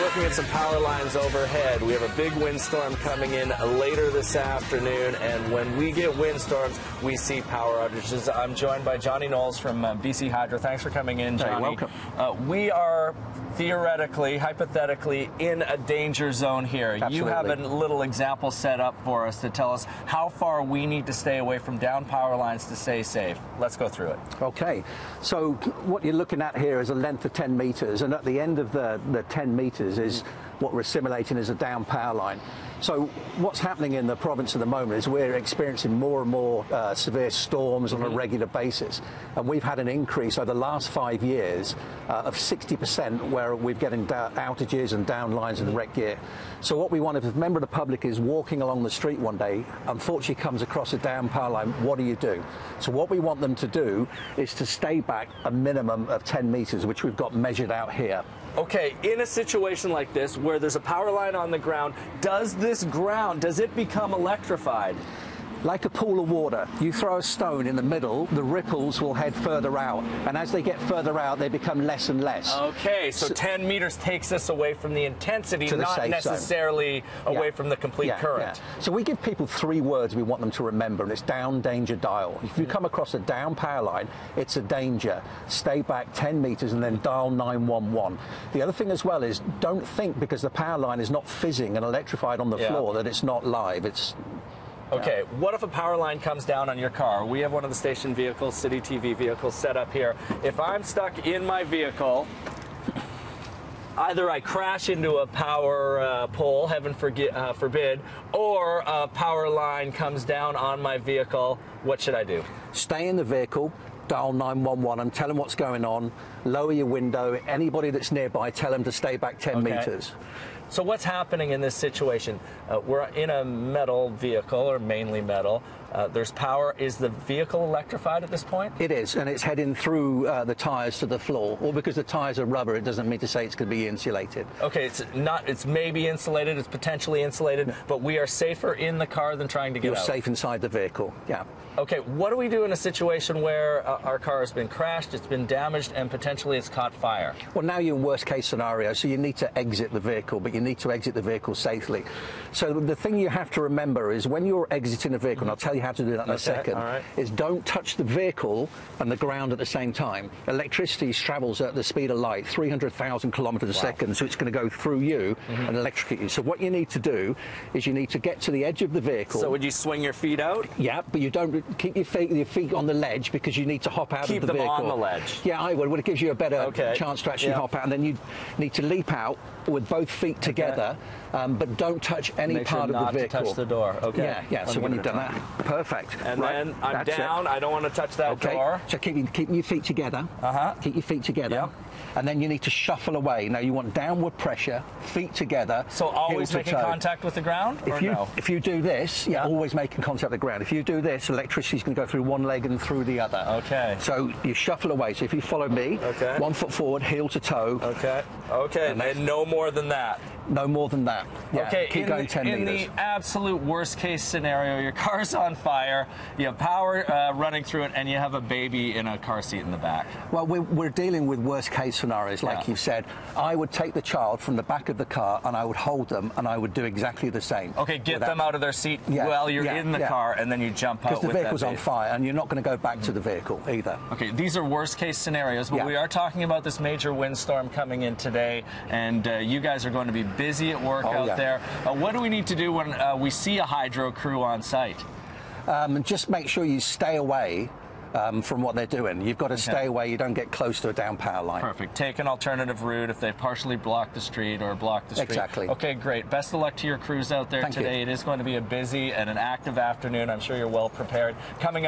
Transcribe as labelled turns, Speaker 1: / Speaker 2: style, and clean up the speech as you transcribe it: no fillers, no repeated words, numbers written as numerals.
Speaker 1: looking at some power lines overhead. We have a big windstorm coming in later this afternoon, and when we get windstorms, we see power outages. I'm joined by Johnny Knowles from BC Hydro. Thanks for coming in, Johnny.
Speaker 2: You're welcome.
Speaker 1: We are theoretically, hypothetically, in a danger zone here.
Speaker 2: Absolutely.
Speaker 1: You have a little example set up for us to tell us how far we need to stay away from down power lines to stay safe. Let's go through it.
Speaker 2: Okay, so what you're looking at here is a length of 10 meters, and at the end of the 10 meters is what we're simulating as a down power line. So what's happening in the province at the moment is we're experiencing more and more severe storms on a regular basis, and we've had an increase over the last 5 years of 60% where we're getting outages and down lines and wreck gear. So what we want, if a member of the public is walking along the street one day, unfortunately comes across a down power line, what do you do? So what we want them to do is to stay back a minimum of 10 meters, which we've got measured out here.
Speaker 1: Okay, in a situation like this, where there's a power line on the ground, does it become electrified?
Speaker 2: Like a pool of water, you throw a stone in the middle, the ripples will head further out, and as they get further out, they become less and less.
Speaker 1: Okay, so 10 meters takes us away from the intensity, not necessarily away from the complete current.
Speaker 2: Yeah. So we give people 3 words we want them to remember, and it's down, danger, dial. If you come across a down power line, it's a danger. Stay back 10 meters and then dial 911. The other thing as well is don't think because the power line is not fizzing and electrified on the floor that it's not live.
Speaker 1: Okay, what if a power line comes down on your car? We have one of the station vehicles, City TV vehicles, set up here. If I'm stuck in my vehicle, either I crash into a power pole, heaven forbid, or a power line comes down on my vehicle, what should I do?
Speaker 2: Stay in the vehicle, dial 911 and tell them what's going on, lower your window, anybody that's nearby, tell them to stay back 10 meters.
Speaker 1: So what's happening in this situation? We're in a metal vehicle, or mainly metal. There's power. Is the vehicle electrified at this point?
Speaker 2: It is, and it's heading through the tyres to the floor. Or because the tyres are rubber, it doesn't mean to say it's going to be insulated. Okay,
Speaker 1: it's maybe insulated, it's potentially insulated, but we are safer in the car than trying to get out.
Speaker 2: You're safe inside the vehicle, yeah.
Speaker 1: Okay, what do we do in a situation where our car has been crashed, it's been damaged, and potentially it's caught fire?
Speaker 2: Well, now you're in worst case scenario, so you need to exit the vehicle, but you need to exit the vehicle safely. So the thing you have to remember is when you're exiting a vehicle, and I'll tell you how to do that in a second, is don't touch the vehicle and the ground at the same time. Electricity travels at the speed of light, 300,000 kilometers a second, so it's going to go through you and electrocute you. So what you need to do is you need to get to the edge of the vehicle.
Speaker 1: So would you swing your feet out?
Speaker 2: Yeah, but you don't keep your feet on the ledge because you need to hop out of the vehicle.
Speaker 1: Keep them on the ledge.
Speaker 2: Yeah, I would. Well, it gives you a better chance to actually hop out, and then you need to leap out with both feet together, but don't touch any part of the vehicle.
Speaker 1: Make sure not to touch the door. Okay.
Speaker 2: Yeah. So when you've done that, perfect.
Speaker 1: And then I'm down. I don't want to touch that door.
Speaker 2: So keep your feet together. Keep your feet together.
Speaker 1: Yep.
Speaker 2: And then you need to shuffle away. Now you want downward pressure, feet together.
Speaker 1: So always making contact with the ground?
Speaker 2: If you do this, always making contact with the ground. If you do this, electricity's going to go through one leg and through the other.
Speaker 1: Okay.
Speaker 2: So you shuffle away. So if you follow me, 1 foot forward, heel to toe.
Speaker 1: Okay. And no more than that.
Speaker 2: No more than that. Yeah.
Speaker 1: Okay.
Speaker 2: Keep going 10 meters.
Speaker 1: In the absolute worst case scenario, your car's on fire, you have power running through it, and you have a baby in a car seat in the back.
Speaker 2: Well, we're dealing with worst case scenarios, like you've said. I would take the child from the back of the car and I would hold them and I would do exactly the same.
Speaker 1: Okay, get them out of their seat while you're in the car, and then you jump out with that
Speaker 2: because the vehicle's on fire and you're not going to go back to the vehicle either.
Speaker 1: Okay, these are worst case scenarios, but we are talking about this major windstorm coming in today, and you guys are going to be busy at work out there. What do we need to do when we see a hydro crew on site?
Speaker 2: Just make sure you stay away from what they're doing. You've got to stay away. You don't get close to a down power line.
Speaker 1: Perfect. Take an alternative route if they've partially blocked the street or blocked the street.
Speaker 2: Exactly.
Speaker 1: Okay, great. Best of luck to your crews out there today. It is going to be a busy and an active afternoon. I'm sure you're well prepared. Coming up.